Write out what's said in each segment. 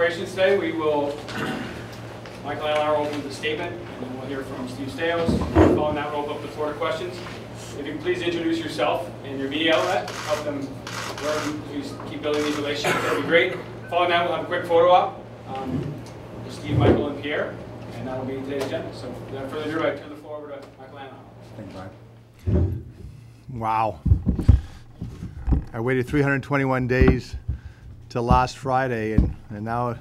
operations today. Michael Andlauer will open with a statement, and then we'll hear from Steve Staios. Following that, we'll open up the floor to questions. If you can please introduce yourself and your media outlet, help them learn, please keep building these relationships, that would be great. Following that, we'll have a quick photo op with Steve, Michael, and Pierre, and that'll be today's agenda. So without further ado, I turn the floor over to Michael Andlauer. Thank you, Brian. Wow. I waited 321 days till last Friday, and now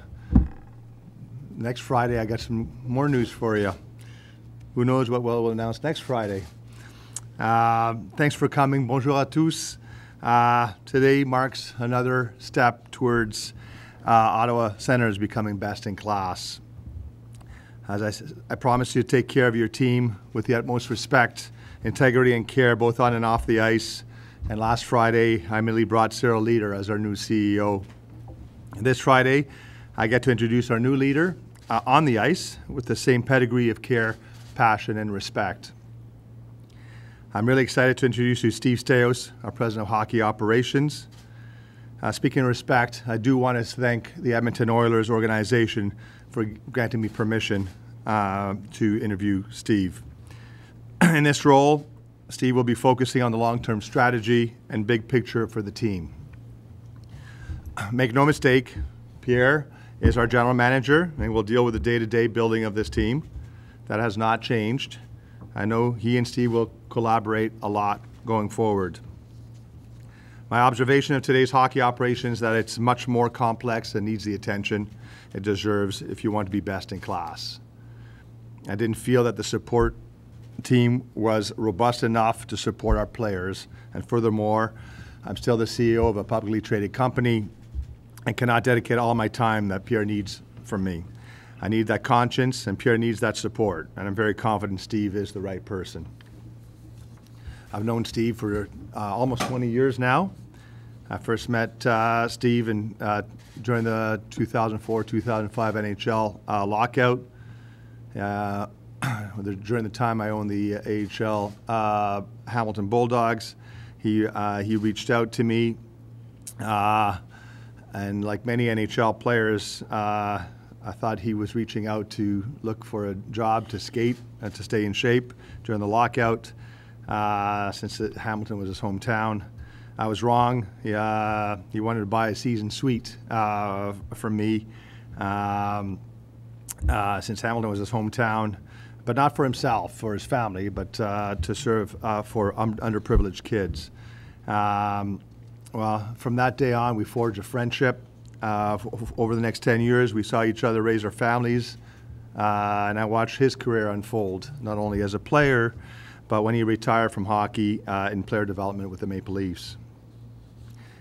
next Friday I got some more news for you. Who knows what we'll announce next Friday. Thanks for coming. Bonjour à tous. Today marks another step towards Ottawa Senators becoming best in class. As I promise you to take care of your team with the utmost respect, integrity, and care, both on and off the ice. And last Friday, I immediately brought Cyril Leader as our new CEO. This Friday, I get to introduce our new leader on the ice with the same pedigree of care, passion, and respect. I'm really excited to introduce you to Steve Staios, our President of Hockey Operations. Speaking of respect, I do want to thank the Edmonton Oilers organization for granting me permission to interview Steve. In this role, Steve will be focusing on the long-term strategy and big picture for the team. Make no mistake, Pierre is our general manager and will deal with the day-to-day building of this team. That has not changed. I know he and Steve will collaborate a lot going forward. My observation of today's hockey operations is that it's much more complex and needs the attention it deserves if you want to be best in class. I didn't feel that the support team was robust enough to support our players, and furthermore, I'm still the CEO of a publicly traded company and cannot dedicate all my time that Pierre needs from me. I need that conscience, and Pierre needs that support, and I'm very confident Steve is the right person. I've known Steve for almost 20 years now. I first met Steve during the 2004-2005 NHL lockout. During the time I owned the AHL Hamilton Bulldogs, he reached out to me, and like many NHL players, I thought he was reaching out to look for a job to skate and to stay in shape during the lockout, since Hamilton was his hometown. I was wrong. He wanted to buy a season suite from me, since Hamilton was his hometown. But not for himself, for his family, but to serve for underprivileged kids. Well, from that day on, we forged a friendship. Over the next 10 years, we saw each other raise our families, and I watched his career unfold, not only as a player, but when he retired from hockey in player development with the Maple Leafs.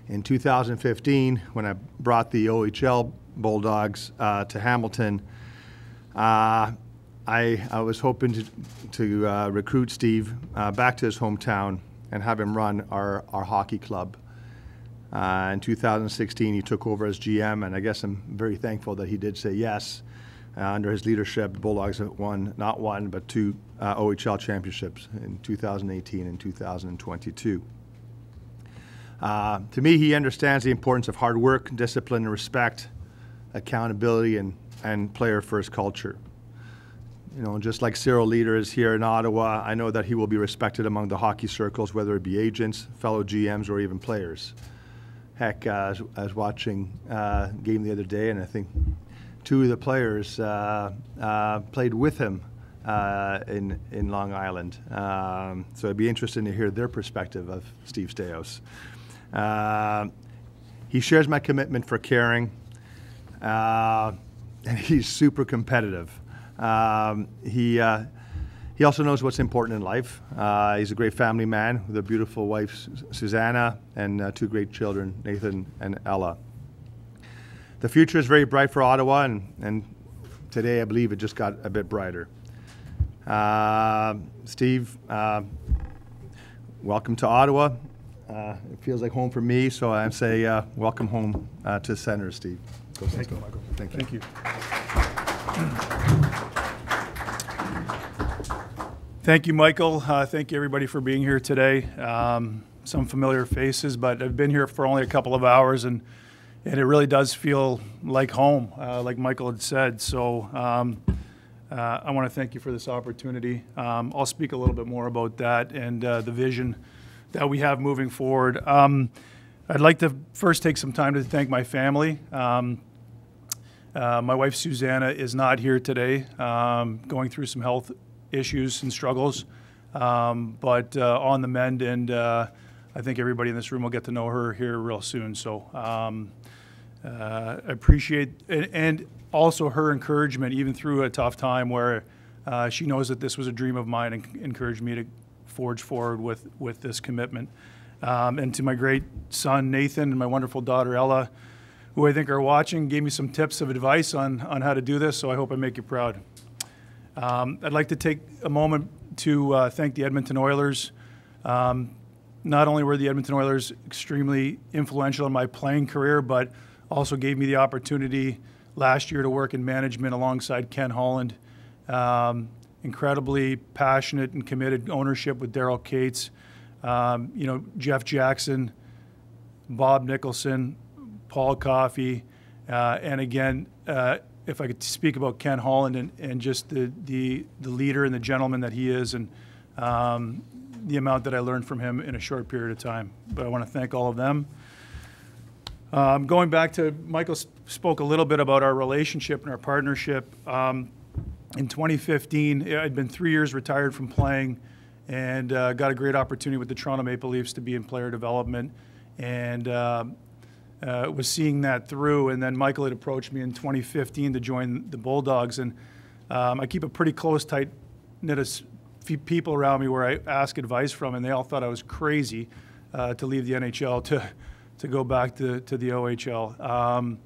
In 2015, when I brought the OHL Bulldogs to Hamilton, I was hoping to recruit Steve back to his hometown and have him run our hockey club. In 2016, he took over as GM, and I guess I'm very thankful that he did say yes. Under his leadership, the Bulldogs have won not one, but two OHL championships in 2018 and 2022. To me, he understands the importance of hard work, discipline, and respect, accountability, and player-first culture. You know, just like Cyril Leader is here in Ottawa, I know that he will be respected among the hockey circles, whether it be agents, fellow GMs, or even players. Heck, I was watching a game the other day, and I think two of the players played with him in Long Island. So I'd be interested to hear their perspective of Steve Staios. He shares my commitment for caring, and he's super competitive. He also knows what's important in life. He's a great family man with a beautiful wife, Susanna, and two great children, Nathan and Ella. The future is very bright for Ottawa, and today I believe it just got a bit brighter. Steve, welcome to Ottawa. It feels like home for me, so I say welcome home to Senators, Steve. Thank you, Michael. Thank you. Thank you, Michael. Thank you, everybody, for being here today. Some familiar faces, but I've been here for only a couple of hours, and and it really does feel like home, like Michael had said. So I want to thank you for this opportunity. I'll speak a little bit more about that and the vision that we have moving forward. I'd like to first take some time to thank my family. My wife Susanna is not here today, going through some health issues and struggles, but on the mend, and I think everybody in this room will get to know her here real soon. So I appreciate and also her encouragement, even through a tough time where she knows that this was a dream of mine and encouraged me to forge forward with this commitment. And to my great son Nathan and my wonderful daughter Ella, who I think are watching, gave me some tips of advice on how to do this, so I hope I make you proud. I'd like to take a moment to thank the Edmonton Oilers. Not only were the Edmonton Oilers extremely influential in my playing career, but also gave me the opportunity last year to work in management alongside Ken Holland. Incredibly passionate and committed ownership with Daryl Cates, Jeff Jackson, Bob Nicholson, Paul Coffey, and again, if I could speak about Ken Holland and just the leader and the gentleman that he is, and the amount that I learned from him in a short period of time. But I want to thank all of them. Going back to, Michael spoke a little bit about our relationship and our partnership. In 2015, I'd been 3 years retired from playing and got a great opportunity with the Toronto Maple Leafs to be in player development, and was seeing that through. And then Michael had approached me in 2015 to join the Bulldogs, and I keep a pretty close, tight-knit of people around me where I ask advice from, and they all thought I was crazy to leave the NHL to go back to the OHL.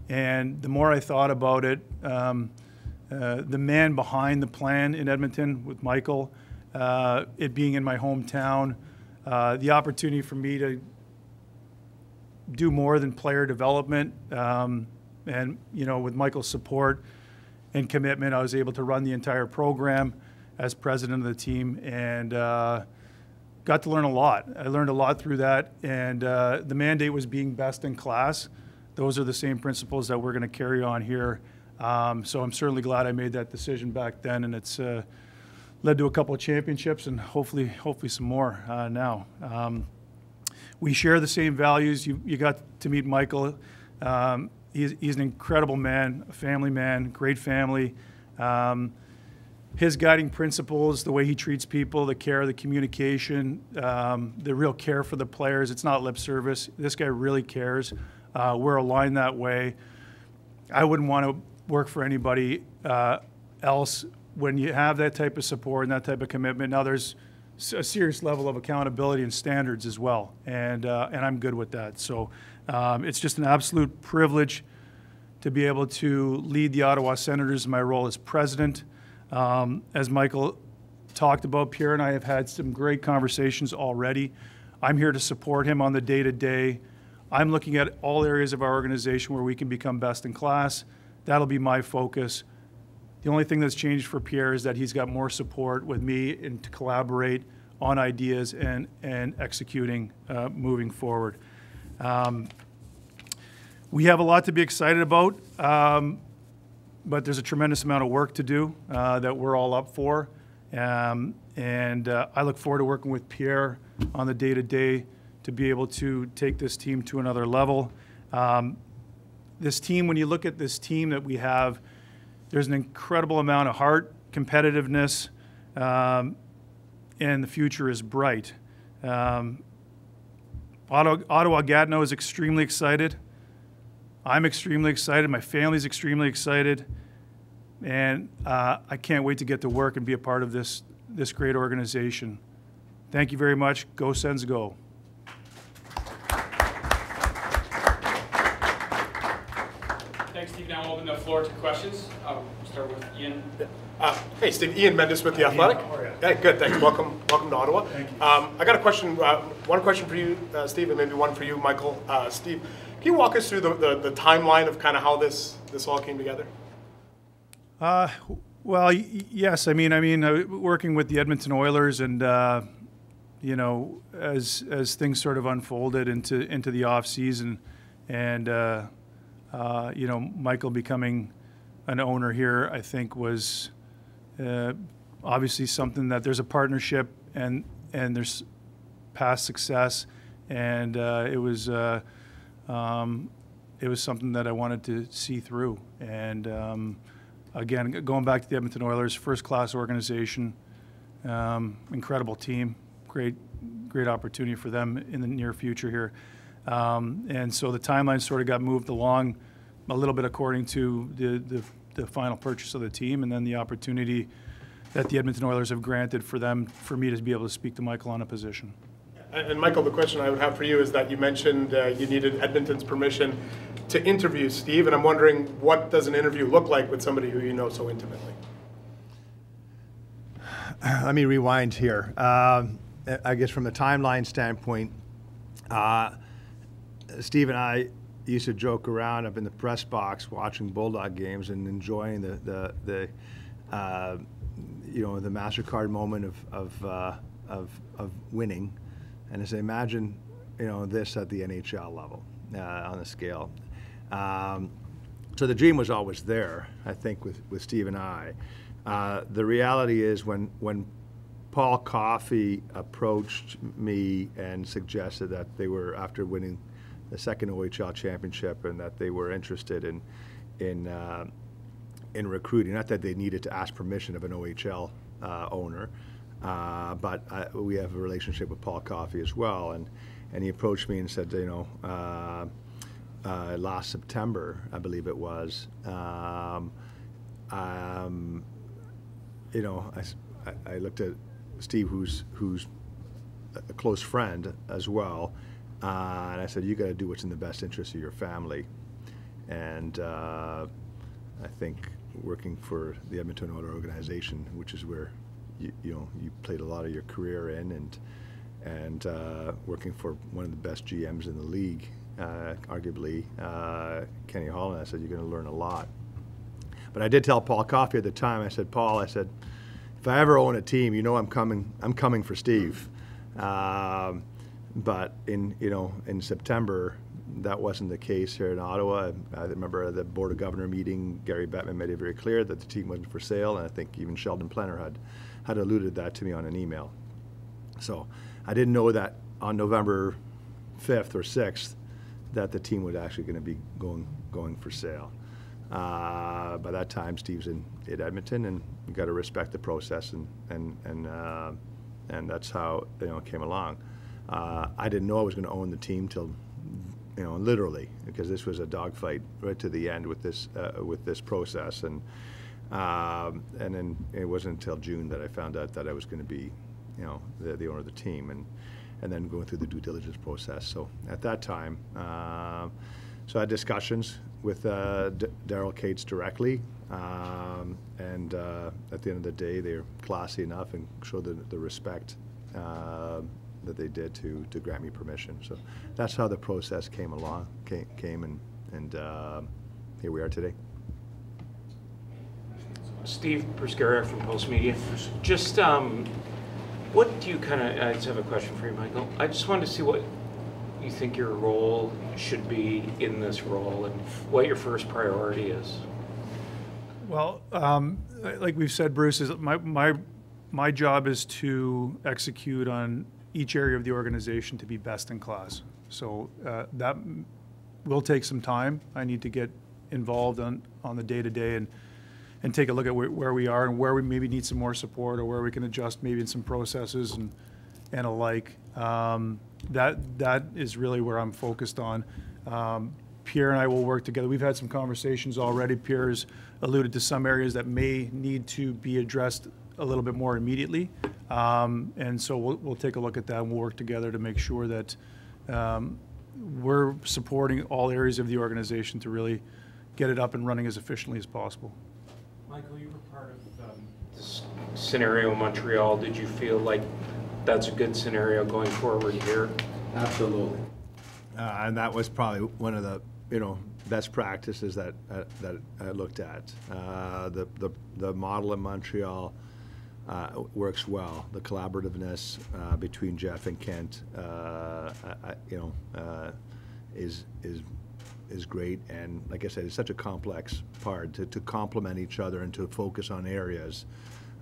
And the more I thought about it, the man behind the plan in Edmonton with Michael, it being in my hometown, the opportunity for me to do more than player development, and with Michael's support and commitment, I was able to run the entire program as president of the team, and got to learn a lot. I learned a lot through that, and the mandate was being best in class. Those are the same principles that we're going to carry on here. So I'm certainly glad I made that decision back then, and it's led to a couple of championships and hopefully some more now. We share the same values. You got to meet Michael. He's an incredible man, a family man, great family. His guiding principles, the way he treats people, the care, the communication, the real care for the players. It's not lip service. This guy really cares. We're aligned that way. I wouldn't want to work for anybody else when you have that type of support and that type of commitment. Now there's a serious level of accountability and standards as well, and I'm good with that. So it's just an absolute privilege to be able to lead the Ottawa Senators in my role as president. As Michael talked about, Pierre and I have had some great conversations already. I'm here to support him on the day-to-day. I'm looking at all areas of our organization where we can become best in class. That'll be my focus. The only thing that's changed for Pierre is that he's got more support with me and to collaborate on ideas and executing moving forward. We have a lot to be excited about, but there's a tremendous amount of work to do that we're all up for. And I look forward to working with Pierre on the day-to-day to be able to take this team to another level. This team, when you look at this team that we have, there's an incredible amount of heart, competitiveness, and the future is bright. Ottawa-Gatineau is extremely excited. I'm extremely excited. My family's extremely excited. And I can't wait to get to work and be a part of this great organization. Thank you very much. Go Sens, go. Thanks, Steve. Now I'll open the floor to questions. I'll start with Ian. Hey, Steve. Ian Mendes with The Athletic. Hey, good. Thanks. Welcome to Ottawa. Thank you. I got a question. One question for you, Steve, and maybe one for you, Michael. Steve, can you walk us through the timeline of kind of how this all came together? Well, yes. I mean, working with the Edmonton Oilers, and as things sort of unfolded into the off season, And you know, Michael becoming an owner here, I think, was obviously something that there's a partnership and there's past success, and it was something that I wanted to see through. And again, going back to the Edmonton Oilers, first-class organization, incredible team, great opportunity for them in the near future here. And so the timeline sort of got moved along a little bit according to the final purchase of the team, and then the opportunity that the Edmonton Oilers have granted for me to be able to speak to Michael on a position. And Michael, the question I would have for you is that you mentioned you needed Edmonton's permission to interview Steve, and I'm wondering, what does an interview look like with somebody who you know so intimately? Let me rewind here. I guess from a timeline standpoint, Steve and I used to joke around up in the press box watching Bulldog games and enjoying the you know, the MasterCard moment of winning. And as I imagine, you know, this at the NHL level on the scale. So the dream was always there, I think, with Steve and I. The reality is when Paul Coffey approached me and suggested that they were, after winning the second OHL championship, and that they were interested in recruiting, not that they needed to ask permission of an OHL owner, but we have a relationship with Paul Coffey as well, and he approached me and said, you know, last September, I believe it was, you know, I looked at Steve, who's a close friend as well, and I said, you got to do what's in the best interest of your family. And I think working for the Edmonton Oilers organization, which is where you know, you played a lot of your career in, and working for one of the best GMs in the league, arguably Kenny Holland, I said, you're going to learn a lot. But I did tell Paul Coffey at the time, I said, Paul, I said, if I ever own a team, you know, I'm coming for Steve. But in September, that wasn't the case here in Ottawa. I remember at the Board of Governor meeting, Gary Bettman made it very clear that the team wasn't for sale, and I think even Sheldon Plenner had alluded that to me on an email. So I didn't know that on November 5th or 6th that the team was actually going to be going for sale. By that time, Steve's in Edmonton, and you got to respect the process, and that's how, you know, it came along. I didn't know I was going to own the team till, you know, literally, because this was a dogfight right to the end with this process, and then it wasn't until June that I found out that I was going to be, you know, the owner of the team, and then going through the due diligence process. So at that time, so I had discussions with Daryl Cates directly, and at the end of the day, they're classy enough and showed the respect that they did to grant me permission. So that's how the process came and here we are today. Steve Perscara from Post Media. Just what do you I just have a question for you, Michael. I just wanted to see what you think your role should be in this role and what your first priority is. Well, like we've said, Bruce, is my job is to execute on each area of the organization to be best in class. So that will take some time. I need to get involved on the day-to-day and take a look at where we are and where we maybe need some more support, or where we can adjust maybe in some processes and alike. That is really where I'm focused on. Pierre and I will work together. We've had some conversations already. Pierre's alluded to some areas that may need to be addressed a little bit more immediately. And so we'll take a look at that, and we'll work together to make sure that we're supporting all areas of the organization to really get it up and running as efficiently as possible. Michael, you were part of this scenario in Montreal. Did you feel like that's a good scenario going forward here? Absolutely. And that was probably one of the, you know, best practices that I looked at. The model in Montreal works well. The collaborativeness between Jeff and Kent, is is great. And like I said, it's such a complex part to complement each other and to focus on areas.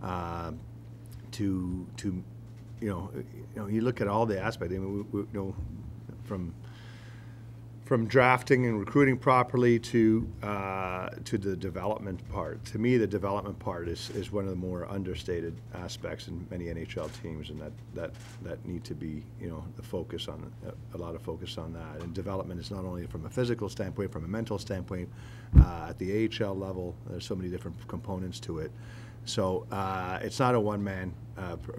You look at all the aspects. I mean, from drafting and recruiting properly to the development part. To me, the development part is one of the more understated aspects in many NHL teams, and that need to be the focus on a lot of focus on that. And development is not only from a physical standpoint, from a mental standpoint. At the AHL level, there's so many different components to it. So it's not a one-man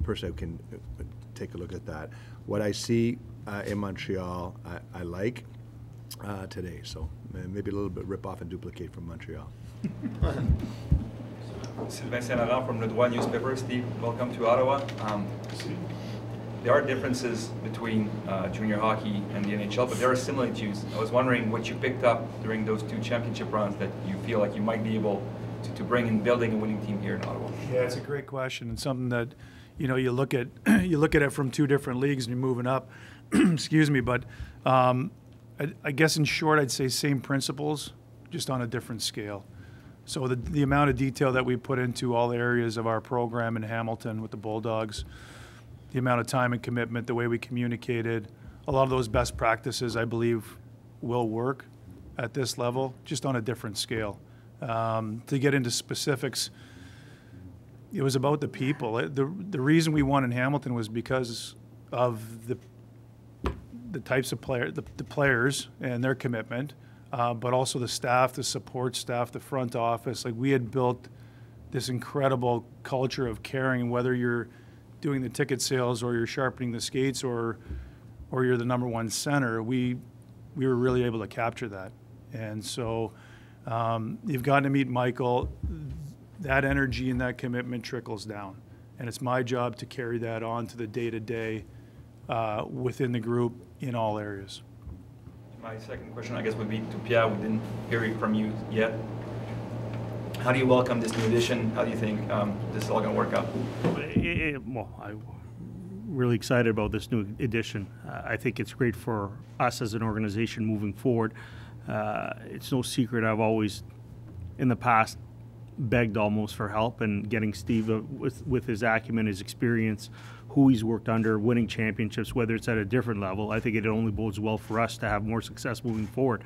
person who can take a look at that. What I see in Montreal, I like. Today, so maybe a little bit rip off and duplicate from Montreal. Sylvain Saint-Laurent from Le Droit newspaper. Steve, welcome to Ottawa. There are differences between junior hockey and the NHL, but there are similitudes. I was wondering what you picked up during those 2 championship runs that you feel like you might be able to bring in building a winning team here in Ottawa. Yeah, it's a great question, and something that you look at it from 2 different leagues and you're moving up. Excuse me, but. I guess in short, I'd say same principles, just on a different scale. So the amount of detail that we put into all areas of our program in Hamilton with the Bulldogs, the amount of time and commitment, the way we communicated, a lot of those best practices I believe will work at this level, just on a different scale. To get into specifics, it was about the people. The reason we won in Hamilton was because of the types of the players and their commitment, but also the staff, the support staff, the front office. Like, we had built this incredible culture of caring, whether you're doing the ticket sales or you're sharpening the skates or you're the number 1 center. We were really able to capture that. And so you've gotten to meet Michael. That energy and that commitment trickles down. And it's my job to carry that on to the day-to-day within the group in all areas. My second question, I guess, would be to Pierre. We didn't hear it from you yet. How do you welcome this new addition? How do you think this is all going to work out? Well, I'm really excited about this new addition. I think it's great for us as an organization moving forward. It's no secret I've always, in the past, begged almost for help, and getting Steve with his acumen, his experience, who he's worked under, winning championships, whether it's at a different level. I think it only bodes well for us to have more success moving forward.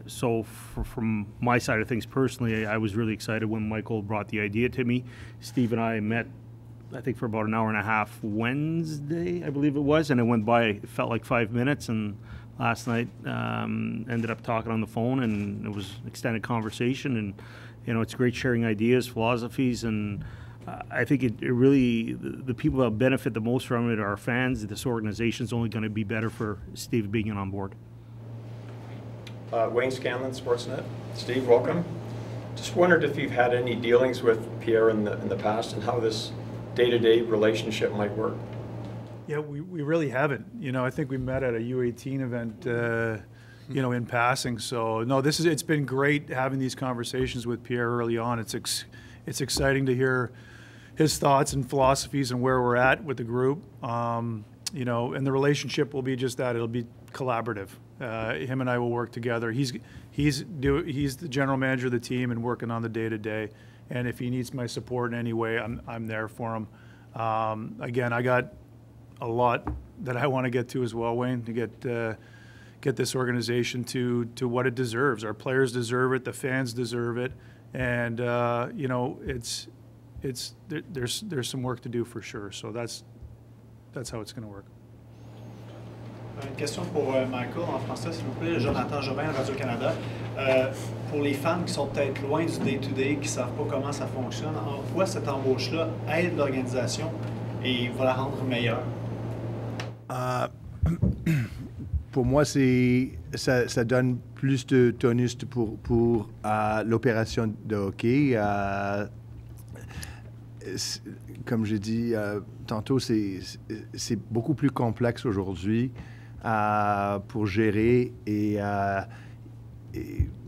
So from my side of things personally, I was really excited when Michael brought the idea to me. Steve and I met, I think, for about an hour and a half Wednesday, I believe it was, and it went by, it felt like 5 minutes, and last night ended up talking on the phone, and it was an extended conversation, and it's great sharing ideas, philosophies, and I think it really, the people that benefit the most from it are fans. This organization is only going to be better for Steve being on board. Wayne Scanlon, Sportsnet. Steve, welcome. Just wondered if you've had any dealings with Pierre in the past and how this day-to-day relationship might work. Yeah, we really haven't. I think we met at a U18 event, in passing. So no, it's been great having these conversations with Pierre early on. It's exciting to hear his thoughts and philosophies and where we're at with the group. And the relationship will be just that. It'll be collaborative. Him and I will work together. He's the general manager of the team and working on the day-to-day. And if he needs my support in any way, I'm there for him. Again, I got a lot that I want to get to as well, Wayne, to get this organization to what it deserves. Our players deserve it. The fans deserve it. And there's some work to do for sure. So that's how it's going to work. Une question pour Michael en français, s'il vous plaît. Jonathan Jobin, Radio-Canada. Pour les fans qui sont peut-être loin du day-to-day, qui ne savent pas comment ça fonctionne, en quoi cette embauche-là aide l'organisation et va la rendre meilleure? Pour moi, ça donne plus de tonus pour l'opération de hockey. Comme j'ai dit tantôt, c'est beaucoup plus complexe aujourd'hui pour gérer et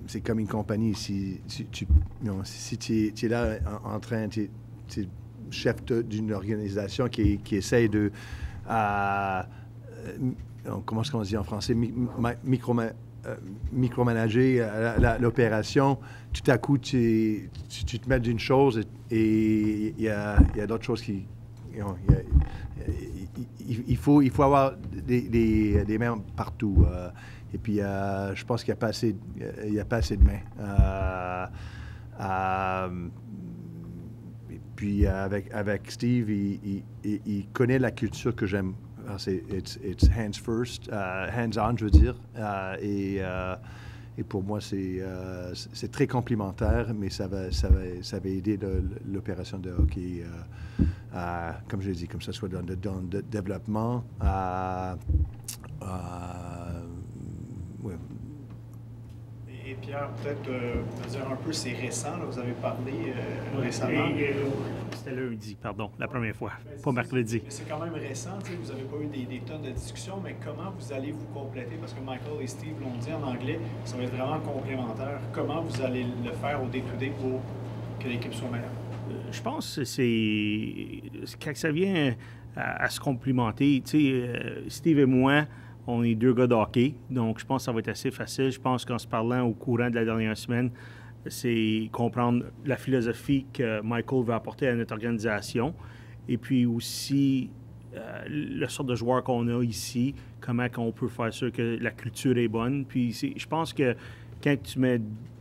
c'est comme une compagnie. Si tu es là en train, tu es chef d'une organisation qui essaye de... comment est-ce qu'on dit en français? micromanager l'opération, tout à coup, tu te mets d'une chose et il y a d'autres choses qui... Il faut avoir des mains partout. Et puis, je pense qu'il n'y a pas assez de mains. Et puis, avec Steve, il connaît la culture que j'aime. It's hands first, hands on, je veux dire. Et pour moi, c'est très complémentaire, mais ça va aider l'opération de hockey, comme je l'ai dit, comme ça soit dans le développement. Ouais. Et Pierre, peut-être dire un peu, c'est récent, là, vous avez parlé récemment. C'était lundi, pardon, la première fois, pas mercredi. Mais c'est quand même récent, vous n'avez pas eu des tonnes de discussions, mais comment vous allez vous compléter? Parce que Michael et Steve l'ont dit en anglais, ça va être vraiment complémentaire. Comment vous allez le faire au day-to-day pour que l'équipe soit meilleure? Je pense que c'est quand ça vient à se complimenter. Steve et moi, on est deux gars de hockey, donc je pense que ça va être assez facile. Je pense qu'en se parlant au courant de la dernière semaine, c'est comprendre la philosophie que Michael veut apporter à notre organisation et puis aussi le sort de joueur qu'on a ici, comment on peut faire sûr que la culture est bonne. Puis je pense que quand tu mets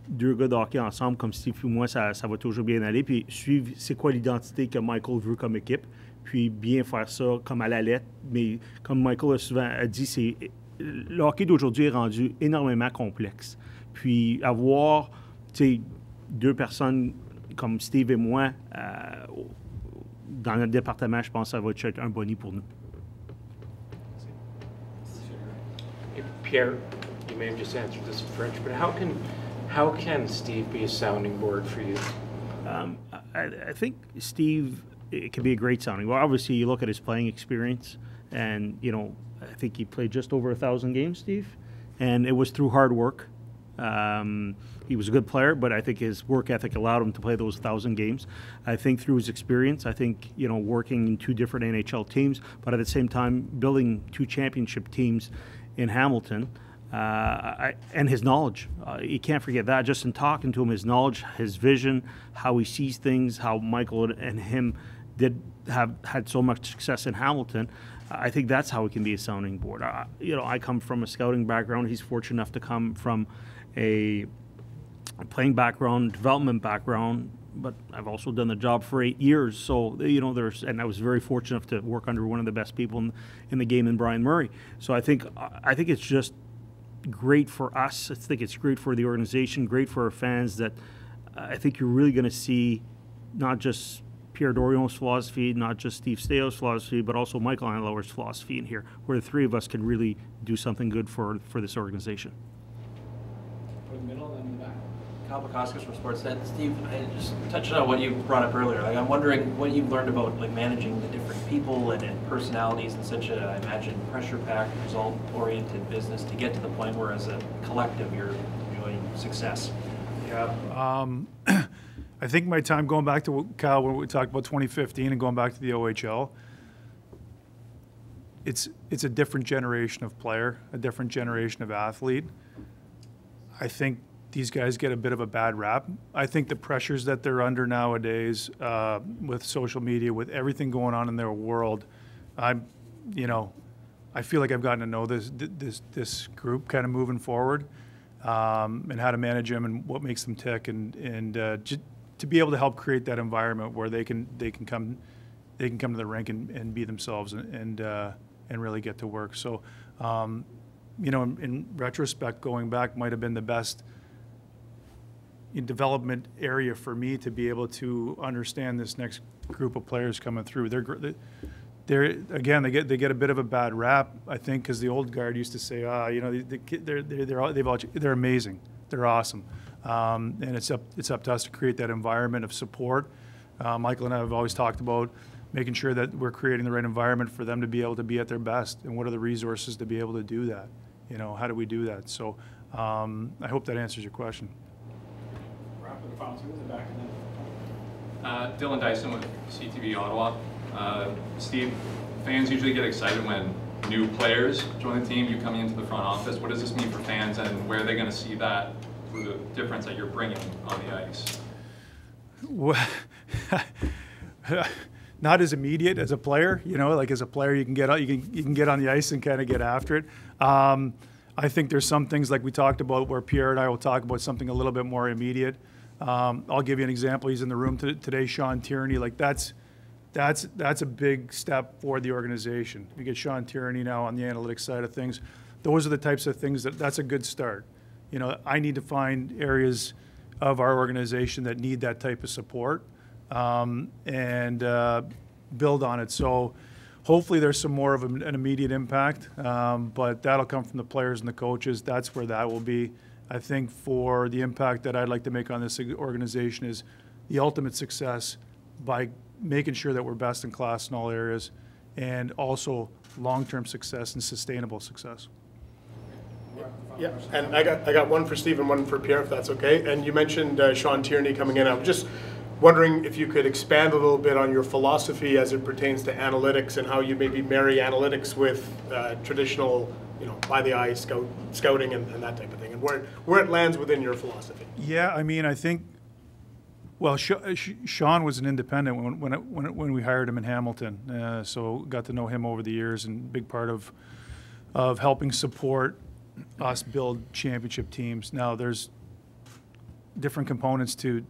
deux gars de hockey ensemble, comme Steve et moi, ça va toujours bien aller. Puis suivre c'est quoi l'identité que Michael veut comme équipe, puis bien faire ça comme à la lettre. Mais comme Michael a souvent dit, le hockey d'aujourd'hui est rendu énormément complexe. Puis avoir deux personnes comme Steve et moi dans notre département, je pense que ça va être un boni pour nous. Hey, Pierre, you may have just answered this in French, but how can Steve be a sounding board for you? I think Steve, it can be a great sounding board. Obviously, you look at his playing experience, and I think he played just over 1,000 games, Steve, and it was through hard work. He was a good player, but I think his work ethic allowed him to play those 1,000 games. I think through his experience, I think, working in two different NHL teams, but at the same time, building two championship teams in Hamilton, and his knowledge. You can't forget that. Just in talking to him, his knowledge, his vision, how he sees things, how Michael and him had so much success in Hamilton. I think that's how it can be a sounding board. I come from a scouting background. He's fortunate enough to come from a playing background, development background, but I've also done the job for 8 years. So, and I was very fortunate enough to work under one of the best people in the game in Brian Murray. So I think it's just great for us. I think it's great for the organization, great for our fans that I think you're really going to see not just Pierre Dorion's philosophy, not just Steve Staios' philosophy, but also Michael Andlauer's philosophy in here, where the three of us can really do something good for this organization. For the middle and the back. Kyle Bukauskas from Sportsnet. Steve, just touching on what you brought up earlier, I'm wondering what you've learned about managing the different people and personalities in such a, I imagine, pressure-packed, result-oriented business to get to the point where, as a collective, you're enjoying success. Yeah. I think my time going back to Kyle when we talked about 2015 and going back to the OHL, it's a different generation of player, a different generation of athlete. I think these guys get a bit of a bad rap. I think the pressures that they're under nowadays with social media, with everything going on in their world, I feel like I've gotten to know this group kind of moving forward, and how to manage them and what makes them tick, and just to be able to help create that environment where they can come to the rink and be themselves and really get to work. So, in retrospect, going back might have been the best development area for me to be able to understand this next group of players coming through. They're they get a bit of a bad rap, I think, because the old guard used to say, they're amazing, they're awesome, and it's up to us to create that environment of support. Michael and I have always talked about making sure that we're creating the right environment for them to be able to be at their best, and what are the resources to be able to do that. How do we do that? So I hope that answers your question. Wrap with the final two in the back and then. Dylan Dyson with CTV Ottawa. Steve, fans usually get excited when new players join the team, you coming into the front office? What does this mean for fans, and where are they going to see that through the difference that you're bringing on the ice? Well, not as immediate as a player, you know. Like as a player, you can get out, you can get on the ice and kind of get after it. I think there's some things like we talked about where Pierre and I will talk about something a little bit more immediate. I'll give you an example. He's in the room today, Sean Tierney. Like that's a big step for the organization. You get Sean Tierney now on the analytics side of things. Those are the types of things that's a good start. You know, I need to find areas of our organization that need that type of support and build on it. So hopefully there's some more of an immediate impact, but that'll come from the players and the coaches. That's where that will be. I think for the impact that I'd like to make on this organization is the ultimate success by making sure that we're best in class in all areas, and also long-term success and sustainable success. Yeah, and I got one for Steve and one for Pierre, if that's okay. And you mentioned Sean Tierney coming in. I'm just wondering if you could expand a little bit on your philosophy as it pertains to analytics and how you maybe marry analytics with traditional, you know, by the eye scouting and that type of thing, and where it lands within your philosophy. Yeah, I mean, I think. Well, Sean was an independent when we hired him in Hamilton, so got to know him over the years, and big part of helping support us build championship teams. Now, there's different components to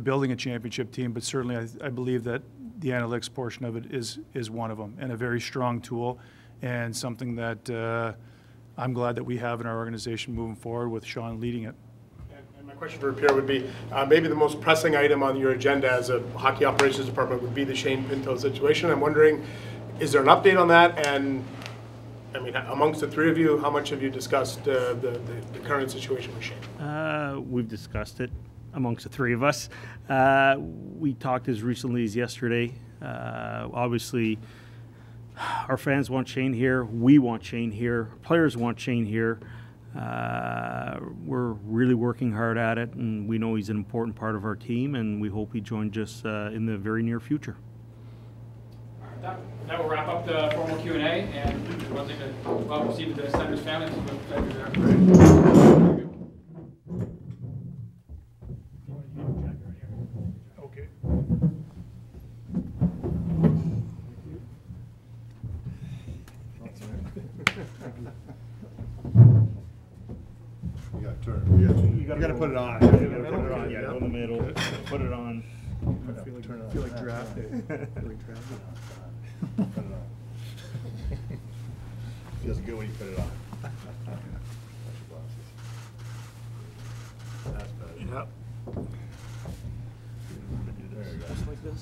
building a championship team, but certainly I believe that the analytics portion of it is one of them, and a very strong tool, and something that I'm glad that we have in our organization moving forward with Sean leading it. My question for Pierre would be, maybe the most pressing item on your agenda as a hockey operations department would be the Shane Pinto situation. I'm wondering, is there an update on that? And I mean, amongst the three of you, how much have you discussed the current situation with Shane? We've discussed it amongst the three of us. We talked as recently as yesterday. Obviously, our fans want Shane here. We want Shane here. Players want Shane here. We're really working hard at it, and we know he's an important part of our team, and we hope he joins us in the very near future. That will wrap up the formal Q&A, and one thing to welcome Steve to the Senators family. Okay. You got to turn. You got to put it on. Put it on. Yeah, go in the middle. Put it on. I feel like draft day. Put it on. Feels good when you put it on. That's better. Yep. There you go. Just like this.